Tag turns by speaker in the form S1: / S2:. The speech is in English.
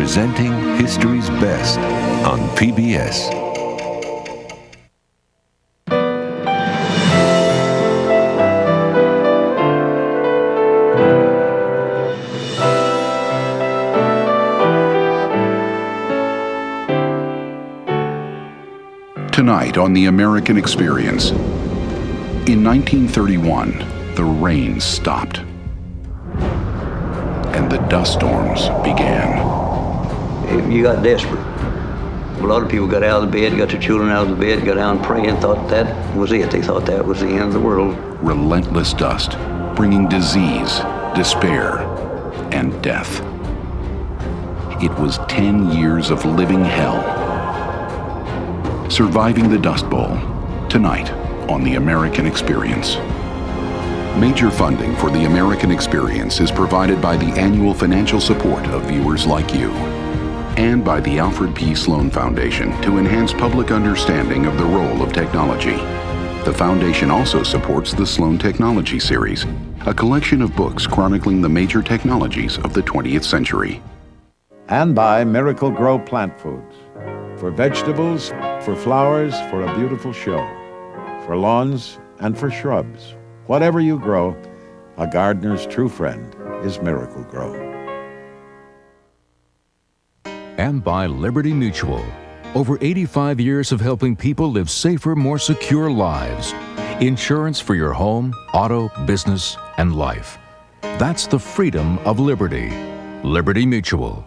S1: presenting history's best on PBS.
S2: Tonight on The American Experience. In 1931, the rain stopped and the dust storms began.
S3: You got desperate. A lot of people got out of the bed, got their children out of the bed, got down praying, thought that was it. They thought that was the end of the world.
S2: Relentless dust, bringing disease, despair, and death. It was 10 years of living hell. Surviving the Dust Bowl, tonight on The American Experience. Major funding for The American Experience is provided by the annual financial support of viewers like you, and by the Alfred P. Sloan Foundation to enhance public understanding of the role of technology. The foundation also supports the Sloan Technology Series, a collection of books chronicling the major technologies of the 20th century.
S4: And by Miracle Grow Plant Foods. For vegetables, for flowers, for a beautiful show. For lawns and for shrubs. Whatever you grow, a gardener's true friend is Miracle Grow.
S5: And by Liberty Mutual. Over 85 years of helping people live safer, more secure lives. Insurance for your home, auto, business, and life. That's the freedom of liberty. Liberty Mutual.